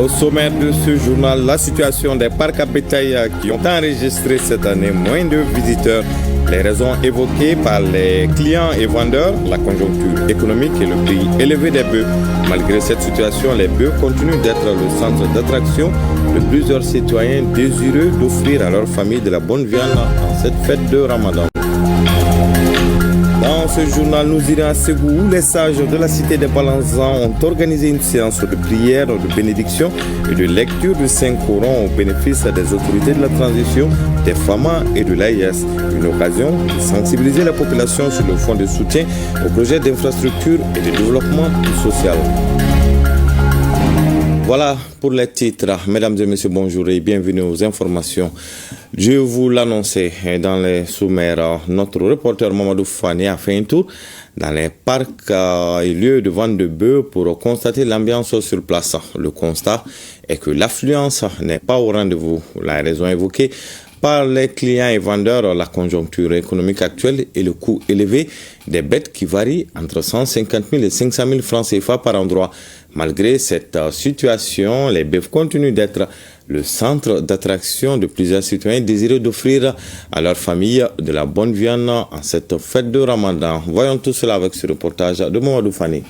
Au sommaire de ce journal, la situation des parcs à bétail qui ont enregistré cette année moins de visiteurs. Les raisons évoquées par les clients et vendeurs, la conjoncture économique et le prix élevé des bœufs. Malgré cette situation, les bœufs continuent d'être le centre d'attraction de plusieurs citoyens désireux d'offrir à leur famille de la bonne viande en cette fête de Ramadan. Dans ce journal, nous irons à Ségou où les sages de la cité des Balanzans ont organisé une séance de prière, de bénédiction et de lecture du Saint-Coran au bénéfice des autorités de la transition, des FAMA et de l'AIS. Une occasion de sensibiliser la population sur le fonds de soutien aux projets d'infrastructure et de développement social. Voilà pour les titres. Mesdames et messieurs, bonjour et bienvenue aux informations. Je vous l'annonçais dans les sommaires. Notre reporter Mamadou Fani a fait un tour dans les parcs et lieux de vente de bœufs pour constater l'ambiance sur place. Le constat est que l'affluence n'est pas au rendez-vous. La raison évoquée par les clients et vendeurs, la conjoncture économique actuelle et le coût élevé des bêtes qui varient entre 150 000 et 500 000 francs CFA par endroit. Malgré cette situation, les bœufs continuent d'être le centre d'attraction de plusieurs citoyens désireux d'offrir à leur famille de la bonne viande en cette fête de Ramadan. Voyons tout cela avec ce reportage de Mamadou Fani.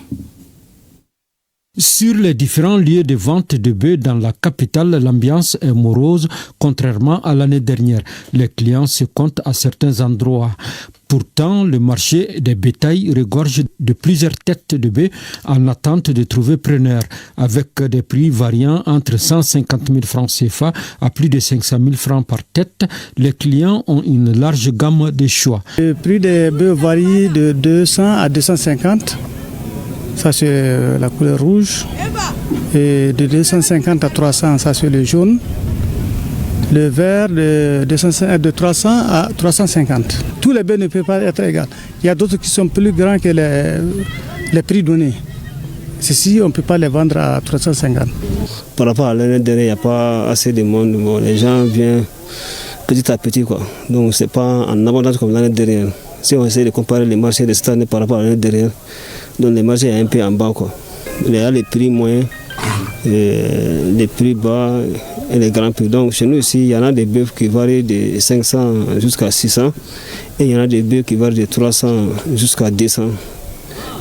Sur les différents lieux de vente de bœufs dans la capitale, l'ambiance est morose, contrairement à l'année dernière. Les clients se comptent à certains endroits. Pourtant, le marché des bétails regorge de plusieurs têtes de bœufs en attente de trouver preneurs, avec des prix variant entre 150 000 francs CFA à plus de 500 000 francs par tête. Les clients ont une large gamme de choix. Le prix des bœufs varie de 200 à 250. Ça c'est la couleur rouge. Et de 250 à 300, ça c'est le jaune. Le vert de 300 à 350. Tous les bœufs ne peuvent pas être égaux. Il y a d'autres qui sont plus grands que les prix donnés. Ceci, on ne peut pas les vendre à 350. Par rapport à l'année dernière, il n'y a pas assez de monde. Bon, les gens viennent petit à petit, quoi. Donc ce n'est pas en abondance comme l'année dernière. Si on essaie de comparer les marchés de cette année par rapport à l'année dernière, donc les marchés sont un peu en bas, quoi. Il y a les prix moyens, les prix bas et les grands prix. Donc chez nous ici, il y en a des bœufs qui varient de 500 jusqu'à 600 et il y en a des bœufs qui varient de 300 jusqu'à 200.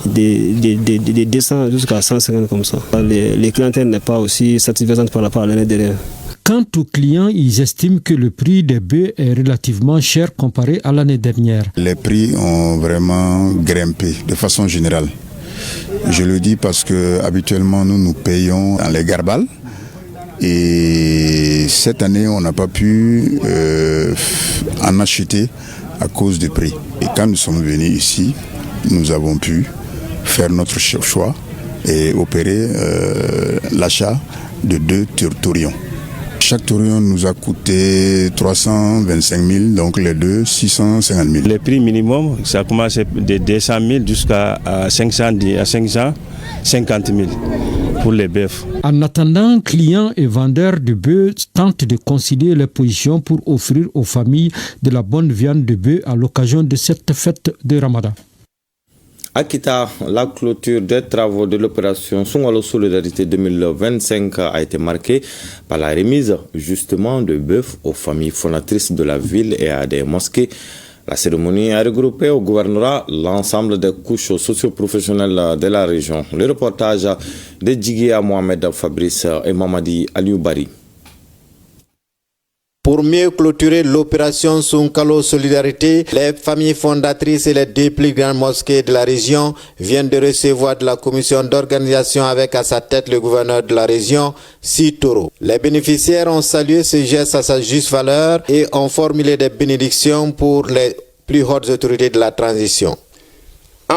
Des 200 jusqu'à 150 comme ça. Les clientèles n'est pas aussi satisfaisante par rapport à l'année dernière. Quant aux clients, ils estiment que le prix des bœufs est relativement cher comparé à l'année dernière. Les prix ont vraiment grimpé de façon générale. Je le dis parce que habituellement nous payons dans les garbales et cette année on n'a pas pu en acheter à cause du prix. Et quand nous sommes venus ici, nous avons pu faire notre choix et opérer l'achat de 2 taurions. Chaque taurion nous a coûté 325 000, donc les deux 650 000. Les prix minimum, ça commence de 200 000 jusqu'à 550 000 pour les bœufs. En attendant, clients et vendeurs de bœufs tentent de concilier les positions pour offrir aux familles de la bonne viande de bœuf à l'occasion de cette fête de Ramadan. À Kita, la clôture des travaux de l'opération Sungalo Solidarité 2025 a été marquée par la remise justement de bœufs aux familles fondatrices de la ville et à des mosquées. La cérémonie a regroupé au gouvernorat l'ensemble des couches socio-professionnelles de la région. Le reportage de Djigea Mohamed Fabrice et Mamadi Alioubari. Pour mieux clôturer l'opération Sunkalo Solidarité, les familles fondatrices et les 2 plus grandes mosquées de la région viennent de recevoir de la commission d'organisation avec à sa tête le gouverneur de la région, Sitoro. Les bénéficiaires ont salué ce geste à sa juste valeur et ont formulé des bénédictions pour les plus hautes autorités de la transition. Je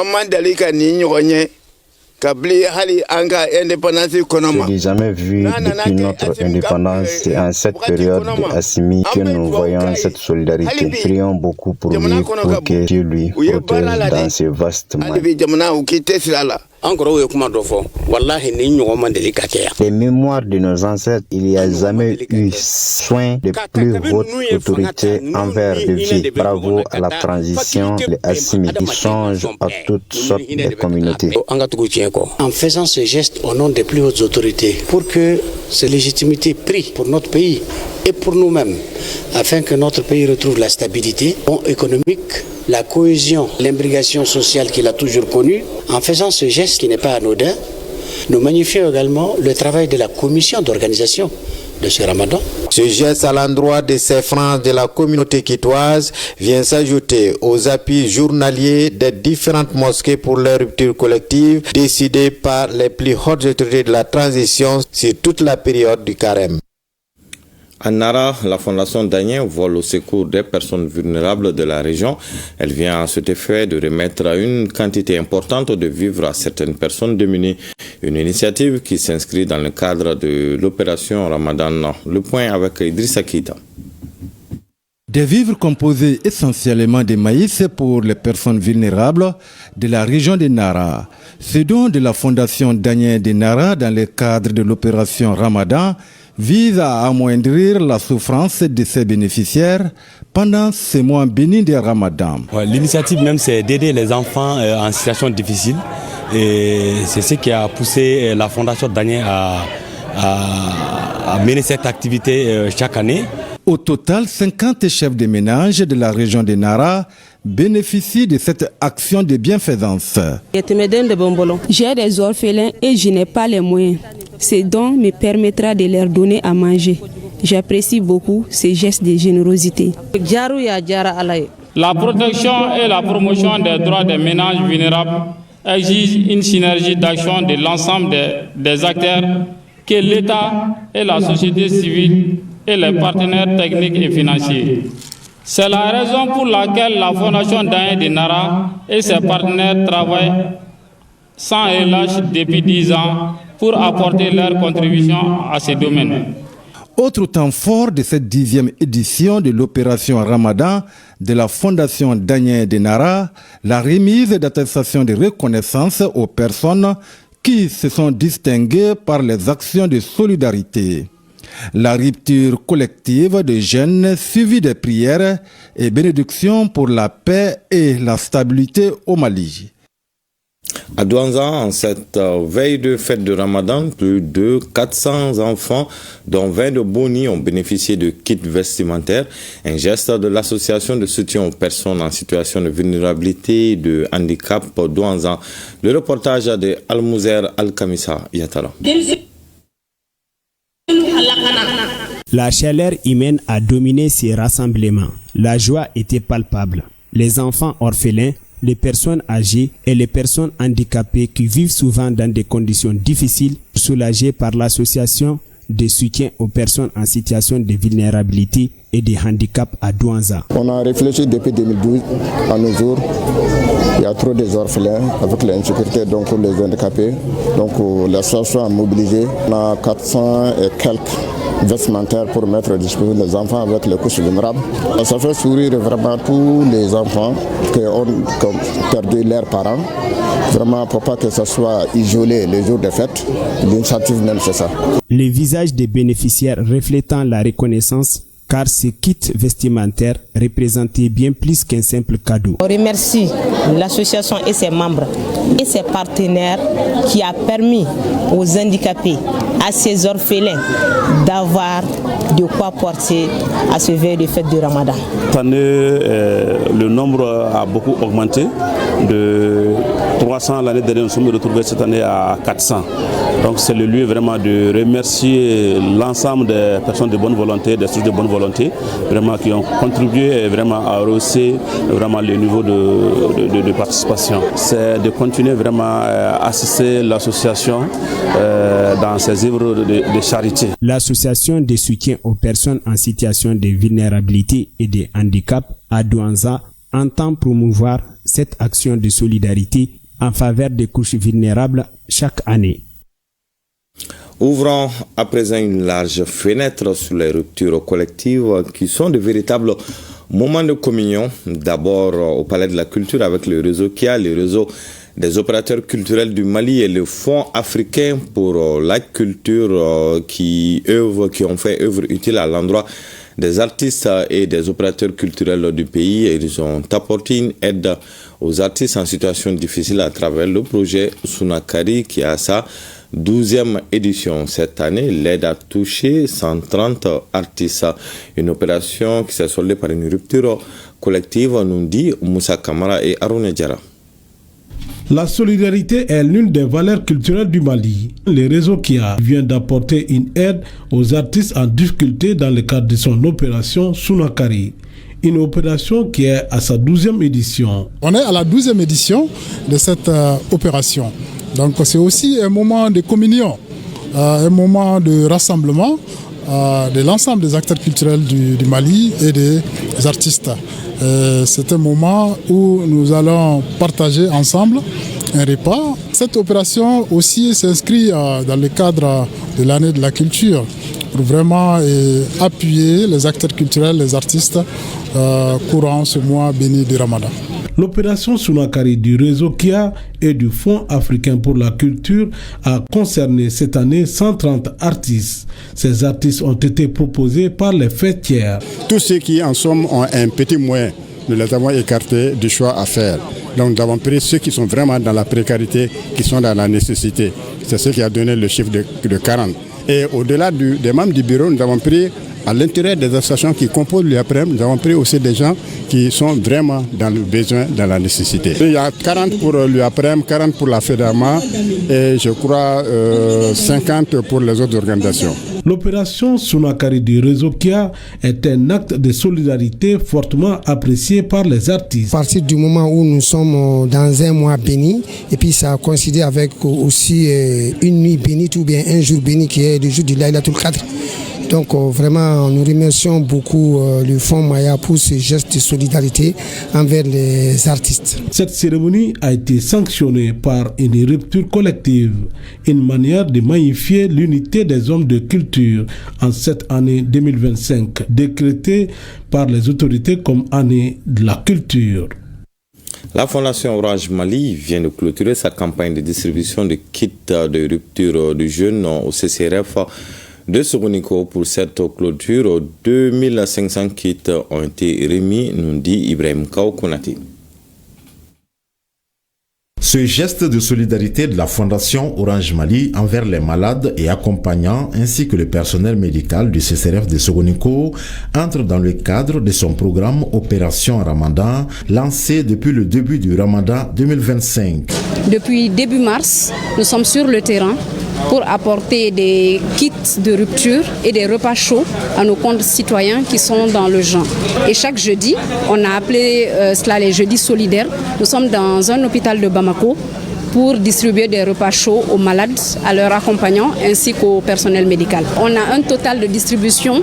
n'ai jamais vu depuis notre indépendance et en cette période d'Assimi que nous voyons cette solidarité. Prions beaucoup pour lui, pour que Dieu lui protège dans ce vaste monde. Les mémoires de nos ancêtres, il n'y a jamais eu soin de plus haute autorité envers le vieux. Bravo à la transition, les Assimi qui changent à toutes sortes de communautés. En faisant ce geste au nom des plus hautes autorités, pour que cette légitimité prie pour notre pays et pour nous-mêmes, afin que notre pays retrouve la stabilité économique, la cohésion, l'imbrication sociale qu'il a toujours connue, en faisant ce geste qui n'est pas anodin, nous magnifions également le travail de la commission d'organisation de ce ramadan. Ce geste à l'endroit de ces francs de la communauté quitoise vient s'ajouter aux appuis journaliers des différentes mosquées pour leur rupture collective décidée par les plus hautes autorités de la transition sur toute la période du carême. À Nara, la Fondation Daniel vole au secours des personnes vulnérables de la région. Elle vient à cet effet de remettre une quantité importante de vivres à certaines personnes démunies. Une initiative qui s'inscrit dans le cadre de l'opération Ramadan. Le point avec Idrissa Kita. Des vivres composés essentiellement de maïs pour les personnes vulnérables de la région de Nara. Ce don de la Fondation Daniel de Nara dans le cadre de l'opération Ramadan vise à amoindrir la souffrance de ses bénéficiaires pendant ces mois bénis de Ramadan. L'initiative même, c'est d'aider les enfants en situation difficile. Et c'est ce qui a poussé la Fondation Daniel à mener cette activité chaque année. Au total, 50 chefs de ménage de la région de Nara bénéficient de cette action de bienfaisance. J'ai des orphelins et je n'ai pas les moyens. Ce don me permettra de leur donner à manger. J'apprécie beaucoup ces gestes de générosité. La protection et la promotion des droits des ménages vulnérables exigent une synergie d'action de l'ensemble des acteurs que l'État et la société civile et les partenaires techniques et financiers. C'est la raison pour laquelle la Fondation Daniel de Nara et ses partenaires travaillent sans relâche depuis 10 ans pour apporter leur contribution à ces domaines. Autre temps fort de cette 10e édition de l'opération Ramadan de la Fondation Daniel de Nara, la remise d'attestations de reconnaissance aux personnes qui se sont distinguées par les actions de solidarité. La rupture collective de jeûne suivie des prières et bénédictions pour la paix et la stabilité au Mali. À Douanza, en cette veille de fête de Ramadan, plus de 400 enfants, dont 20 de Boni, ont bénéficié de kits vestimentaires, un geste de l'association de soutien aux personnes en situation de vulnérabilité et de handicap Douanza. Le reportage de Almouzer Al-Kamissa Yatara. La chaleur humaine a dominé ces rassemblements. La joie était palpable. Les enfants orphelins, les personnes âgées et les personnes handicapées qui vivent souvent dans des conditions difficiles, soulagées par l'association de soutien aux personnes en situation de vulnérabilité et de handicap à Douanza. On a réfléchi depuis 2012 à nos jours. Il y a trop des orphelins avec l'insécurité, donc pour les handicapés. Donc l'association a mobilisé. On a 400 et quelques vestimentaires pour mettre à disposition des enfants avec les couches vulnérables. Ça fait sourire vraiment tous les enfants qui ont perdu leurs parents. Vraiment pour pas que ce soit isolé les jours de fête. L'initiative même c'est ça. Les visages des bénéficiaires reflétant la reconnaissance, car ce kit vestimentaire représentait bien plus qu'un simple cadeau. On remercie l'association et ses membres et ses partenaires qui a permis aux handicapés, à ces orphelins, d'avoir de quoi porter à ce veille de fête de Ramadan. Cette année, le nombre a beaucoup augmenté. De 300 l'année dernière, nous sommes retrouvés cette année à 400. Donc c'est le lieu vraiment de remercier l'ensemble des personnes de bonne volonté, des structures de bonne volonté, vraiment qui ont contribué vraiment à rehausser vraiment le niveau de participation. C'est de continuer vraiment à assister l'association dans ses œuvres de charité. L'association de soutien aux personnes en situation de vulnérabilité et de handicap à Douanza entend promouvoir cette action de solidarité en faveur des couches vulnérables chaque année. Ouvrons à présent une large fenêtre sur les ruptures collectives qui sont de véritables moments de communion. D'abord au Palais de la Culture avec le réseau KIA, le réseau des opérateurs culturels du Mali et le Fonds africain pour la culture qui ont fait œuvre utile à l'endroit des artistes et des opérateurs culturels du pays. Ils ont apporté une aide aux artistes en situation difficile à travers le projet Sunakari qui a sa 12e édition. Cette année, l'aide a touché 130 artistes. Une opération qui s'est soldée par une rupture collective, nous dit Moussa Kamara et Arouna Diara. La solidarité est l'une des valeurs culturelles du Mali. Le réseau KIA vient d'apporter une aide aux artistes en difficulté dans le cadre de son opération Sunakari. Une opération qui est à sa 12e édition. On est à la 12e édition de cette opération. Donc c'est aussi un moment de communion, un moment de rassemblement de l'ensemble des acteurs culturels du Mali et des artistes. C'est un moment où nous allons partager ensemble un repas. Cette opération aussi s'inscrit dans le cadre de l'année de la culture pour vraiment appuyer les acteurs culturels, les artistes courant ce mois béni du Ramadan. L'opération Sunakari du réseau KIA et du Fonds africain pour la culture a concerné cette année 130 artistes. Ces artistes ont été proposés par les fêtières. Tous ceux qui en somme ont un petit moyen, nous les avons écartés du choix à faire. Donc nous avons pris ceux qui sont vraiment dans la précarité, qui sont dans la nécessité. C'est ce qui a donné le chiffre de 40. Et au-delà des membres du bureau, nous avons pris à l'intérieur des associations qui composent l'UAPREM, nous avons pris aussi des gens qui sont vraiment dans le besoin, dans la nécessité. Il y a 40 pour l'UAPREM, 40 pour la FEDAMA et je crois 50 pour les autres organisations. L'opération Sunakari du réseau KIA est un acte de solidarité fortement apprécié par les artistes. À partir du moment où nous sommes dans un mois béni, et puis ça coïncide avec aussi une nuit bénite ou bien un jour béni qui est le jour du Laylatul Qadr. Donc vraiment, nous remercions beaucoup le Fonds Maya pour ce geste de solidarité envers les artistes. Cette cérémonie a été sanctionnée par une rupture collective, une manière de magnifier l'unité des hommes de culture en cette année 2025, décrétée par les autorités comme année de la culture. La Fondation Orange Mali vient de clôturer sa campagne de distribution de kits de rupture de jeunes au CCRF de Sogoniko. Pour cette clôture, 2500 kits ont été remis, nous dit Ibrahim Kao Konati. Ce geste de solidarité de la Fondation Orange Mali envers les malades et accompagnants ainsi que le personnel médical du CCRF de Sogoniko entre dans le cadre de son programme Opération Ramadan lancé depuis le début du Ramadan 2025. Depuis début mars, nous sommes sur le terrain pour apporter des kits de rupture et des repas chauds à nos concitoyens qui sont dans le jeûne. Et chaque jeudi, on a appelé cela les jeudis solidaires. Nous sommes dans un hôpital de Bamako pour distribuer des repas chauds aux malades, à leurs accompagnants ainsi qu'au personnel médical. On a un total de distribution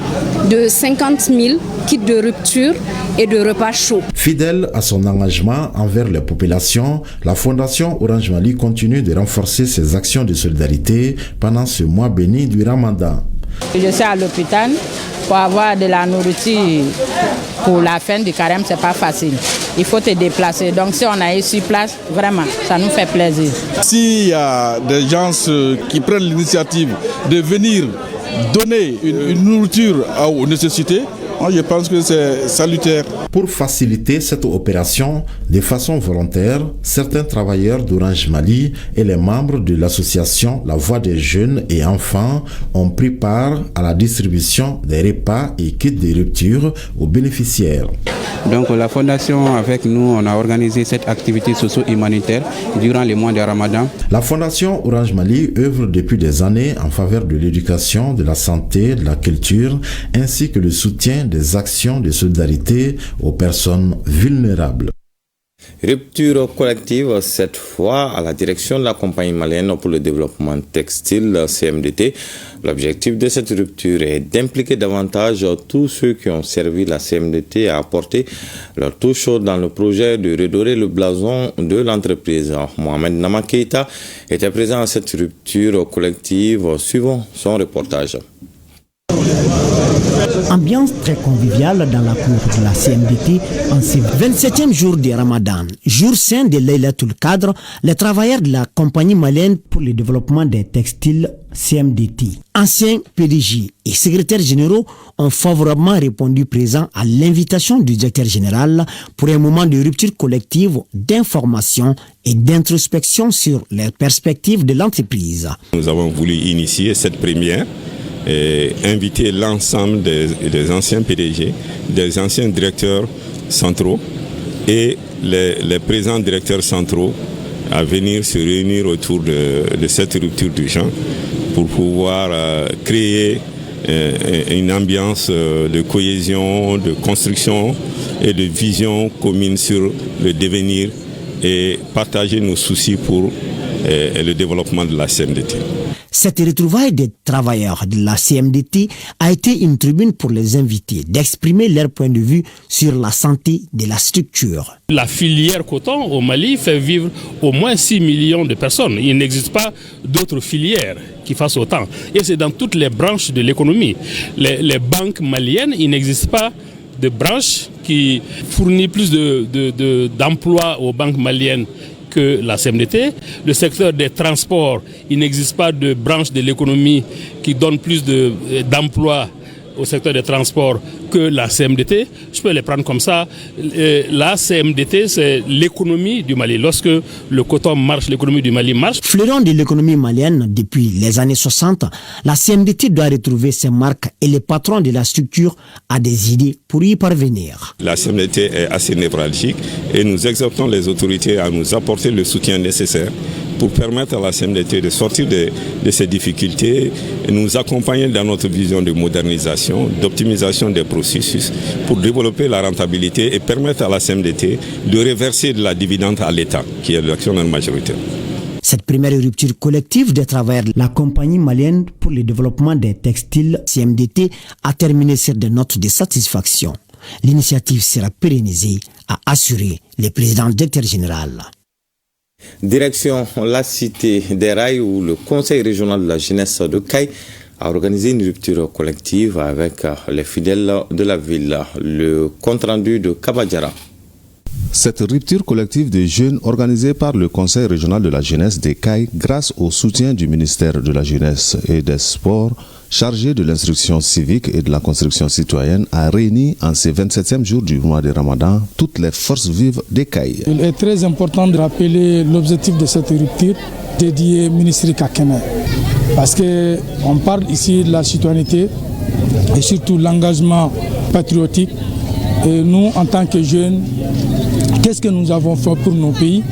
de 50 000 kits de rupture et de repas chauds. Fidèle à son engagement envers les populations, la Fondation Orange Mali continue de renforcer ses actions de solidarité pendant ce mois béni du Ramadan. Je suis à l'hôpital pour avoir de la nourriture pour la fin du carême, c'est pas facile. Il faut te déplacer. Donc si on a eu sur place, vraiment, ça nous fait plaisir. S'il y a des gens qui prennent l'initiative de venir donner une nourriture aux nécessités, je pense que c'est salutaire. Pour faciliter cette opération, de façon volontaire, certains travailleurs d'Orange Mali et les membres de l'association La Voix des Jeunes et Enfants ont pris part à la distribution des repas et kits de rupture aux bénéficiaires. Donc la Fondation, avec nous, on a organisé cette activité socio-humanitaire durant le mois de Ramadan. La Fondation Orange Mali œuvre depuis des années en faveur de l'éducation, de la santé, de la culture, ainsi que le soutien des actions de solidarité aux personnes vulnérables. Rupture collective, cette fois à la direction de la compagnie malienne pour le développement textile CMDT. L'objectif de cette rupture est d'impliquer davantage tous ceux qui ont servi la CMDT à apporter leur touche dans le projet de redorer le blason de l'entreprise. Mohamed Nama Keita était présent à cette rupture collective. Suivons son reportage. Ambiance très conviviale dans la cour de la CMDT en ce 27e jour du Ramadan, jour saint de Laylatul Qadr. Les travailleurs de la compagnie malienne pour le développement des textiles CMDT, anciens PDG et secrétaires généraux ont favorablement répondu présent à l'invitation du directeur général pour un moment de rupture collective, d'information et d'introspection sur les perspectives de l'entreprise. Nous avons voulu initier cette première et inviter l'ensemble des anciens PDG, des anciens directeurs centraux et les présents directeurs centraux à venir se réunir autour de cette rupture du genre pour pouvoir créer une ambiance de cohésion, de construction et de vision commune sur le devenir et partager nos soucis pour le développement de la CMDT. Cette retrouvaille des travailleurs de la CMDT a été une tribune pour les invités d'exprimer leur point de vue sur la santé de la structure. La filière coton au Mali fait vivre au moins 6 millions de personnes. Il n'existe pas d'autres filières qui fassent autant. Et c'est dans toutes les branches de l'économie. Les banques maliennes, il n'existe pas de branche qui fournit plus d'emplois aux banques maliennes que la CMDT. Le secteur des transports, il n'existe pas de branche de l'économie qui donne plus d'emplois au secteur des transports que la CMDT. Je peux les prendre comme ça. La CMDT, c'est l'économie du Mali. Lorsque le coton marche, l'économie du Mali marche. Fleuron de l'économie malienne depuis les années 60, la CMDT doit retrouver ses marques et les patrons de la structure a des idées pour y parvenir. La CMDT est assez névralgique et nous exhortons les autorités à nous apporter le soutien nécessaire pour permettre à la CMDT de sortir de ces difficultés et nous accompagner dans notre vision de modernisation, d'optimisation des processus pour développer la rentabilité et permettre à la CMDT de reverser de la dividende à l'État, qui est l'actionnaire majoritaire. Cette première rupture collective des travailleurs de la compagnie malienne pour le développement des textiles CMDT a terminé sur des notes de satisfaction. L'initiative sera pérennisée, a assuré le président directeur général. Direction la cité des Rails où le conseil régional de la jeunesse de Caille a organisé une rupture collective avec les fidèles de la ville. Le compte-rendu de Kabadjara. Cette rupture collective des jeunes organisée par le Conseil régional de la jeunesse des Cailles grâce au soutien du ministère de la jeunesse et des sports chargé de l'instruction civique et de la construction citoyenne a réuni en ce 27e jour du mois de Ramadan toutes les forces vives des Cailles. Il est très important de rappeler l'objectif de cette rupture dédiée au ministre Kakeme. Parce qu'on parle ici de la citoyenneté et surtout l'engagement patriotique. Et nous, en tant que jeunes, qu'est-ce que nous avons fait pour nos pays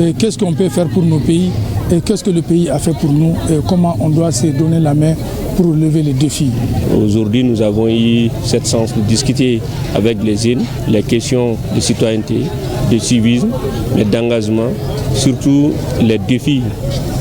et qu'est-ce qu'on peut faire pour nos pays et qu'est-ce que le pays a fait pour nous et comment on doit se donner la main pour relever les défis. Aujourd'hui, nous avons eu cette chance de discuter avec les jeunes les questions de citoyenneté, de civisme, mais d'engagement, surtout les défis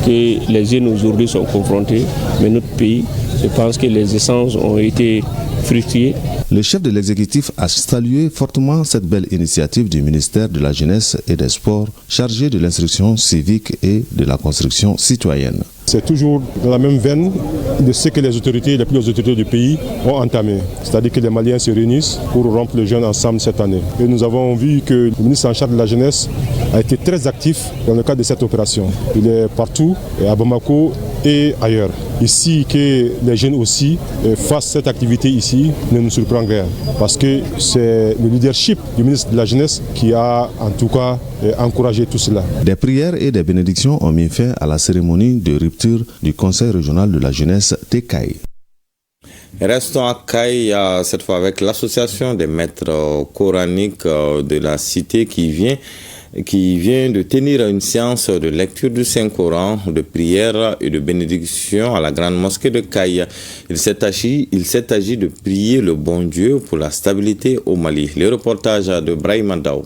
que les jeunes aujourd'hui sont confrontés. Mais notre pays, je pense que les échanges ont été fructueux. Le chef de l'exécutif a salué fortement cette belle initiative du ministère de la Jeunesse et des Sports chargé de l'instruction civique et de la construction citoyenne. C'est toujours dans la même veine de ce que les autorités, les plus hautes autorités du pays ont entamé. C'est-à-dire que les Maliens se réunissent pour rompre les jeunes ensemble cette année. Et nous avons vu que le ministre en charge de la Jeunesse a été très actif dans le cadre de cette opération. Il est partout, à Bamako et ailleurs. Ici, que les jeunes aussi fassent cette activité ici ne nous surprend rien. Parce que c'est le leadership du ministre de la Jeunesse qui a en tout cas encouragé tout cela. Des prières et des bénédictions ont mis fin à la cérémonie de rupture du Conseil régional de la jeunesse des Cailles. Restons à Caille, cette fois avec l'association des maîtres coraniques de la cité qui vient de tenir une séance de lecture du Saint-Coran, de prière et de bénédiction à la grande mosquée de Caille. Il s'est agi de prier le bon Dieu pour la stabilité au Mali. Le reportage de Brahim Mandao.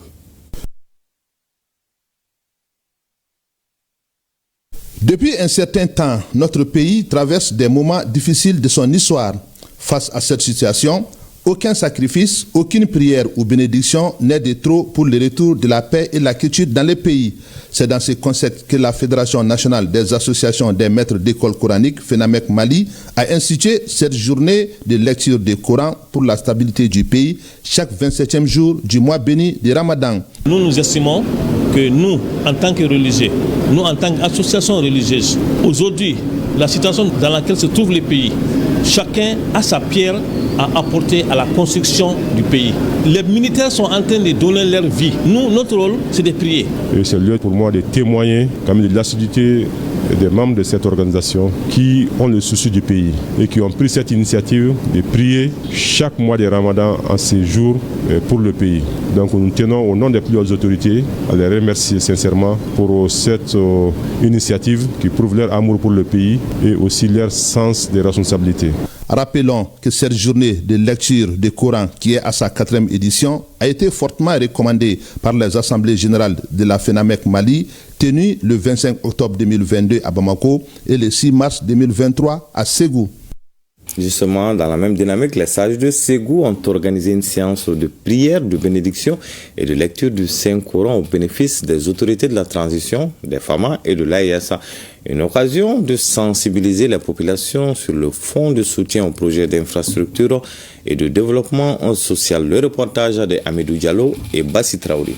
Depuis un certain temps, notre pays traverse des moments difficiles de son histoire. Face à cette situation, Aucun sacrifice, aucune prière ou bénédiction n'est de trop pour le retour de la paix et la quiétude dans le pays. C'est dans ce concept que la Fédération nationale des associations des maîtres d'école coranique, FENAMEC Mali, a institué cette journée de lecture du Coran pour la stabilité du pays chaque 27e jour du mois béni de Ramadan. Nous estimons que nous, en tant que religieux, nous, en tant qu'association religieuse, aujourd'hui, la situation dans laquelle se trouve le pays, chacun a sa pierre à apporter à la construction du pays. Les militaires sont en train de donner leur vie. Nous, notre rôle, c'est de prier. Et c'est lieu pour moi de témoigner comme de l'assiduité des membres de cette organisation qui ont le souci du pays et qui ont pris cette initiative de prier chaque mois de Ramadan en ces jours pour le pays. Donc nous tenons au nom des plus hautes autorités à les remercier sincèrement pour cette initiative qui prouve leur amour pour le pays et aussi leur sens des responsabilités. Rappelons que cette journée de lecture du Coran, qui est à sa 4e édition, a été fortement recommandée par les assemblées générales de la FENAMEC Mali, tenues le 25 octobre 2022 à Bamako et le 6 mars 2023 à Ségou. Justement, dans la même dynamique, les sages de Ségou ont organisé une séance de prière, de bénédiction et de lecture du Saint-Coran au bénéfice des autorités de la transition, des FAMA et de l'AESA. Une occasion de sensibiliser la population sur le fonds de soutien aux projets d'infrastructure et de développement social. Le reportage de Amidou Diallo et Bassi Traoré.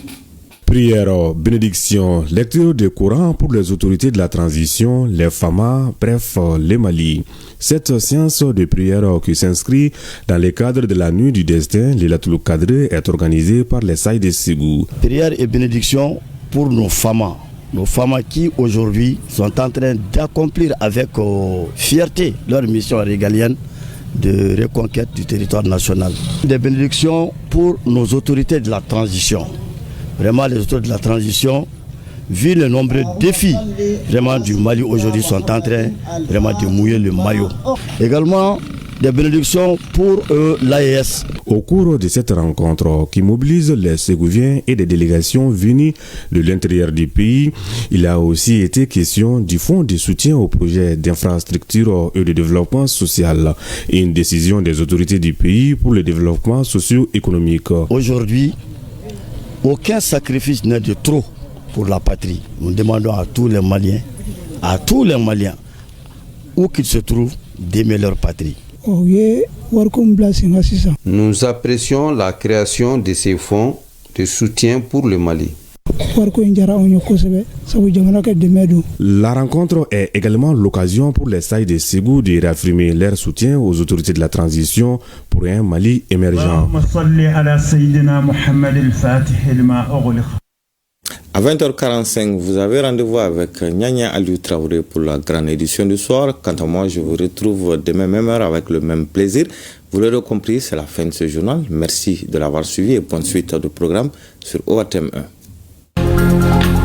Prière, bénédiction, lecture du Coran pour les autorités de la transition, les FAMA, bref, les Mali. Cette séance de prière qui s'inscrit dans le cadre de la nuit du destin, Laylatul Qadr, est organisée par les Saïds de Ségou. Prière et bénédiction pour nos FAMA. Nos FAMA qui aujourd'hui sont en train d'accomplir avec fierté leur mission régalienne de reconquête du territoire national. Des bénédictions pour nos autorités de la transition. Vraiment, les autorités de la transition, vu le nombreux défis vraiment du Mali aujourd'hui, sont en train vraiment de mouiller le maillot. Également, des bénédictions pour l'AES. Au cours de cette rencontre qui mobilise les Ségouviens et des délégations venues de l'intérieur du pays, il a aussi été question du fonds de soutien aux projets d'infrastructure et de développement social et une décision des autorités du pays pour le développement socio-économique. Aujourd'hui, aucun sacrifice n'est de trop pour la patrie. Nous demandons à tous les Maliens, où qu'ils se trouvent, d'aimer leur patrie. Nous apprécions la création de ces fonds de soutien pour le Mali. La rencontre est également l'occasion pour les Saïds de Ségou de réaffirmer leur soutien aux autorités de la transition pour un Mali émergent. À 20h45, vous avez rendez-vous avec Nyanya Aliou Traoré pour la grande édition du soir. Quant à moi, je vous retrouve demain même heure avec le même plaisir. Vous l'aurez compris, c'est la fin de ce journal. Merci de l'avoir suivi et bonne suite de programme sur OATM 1.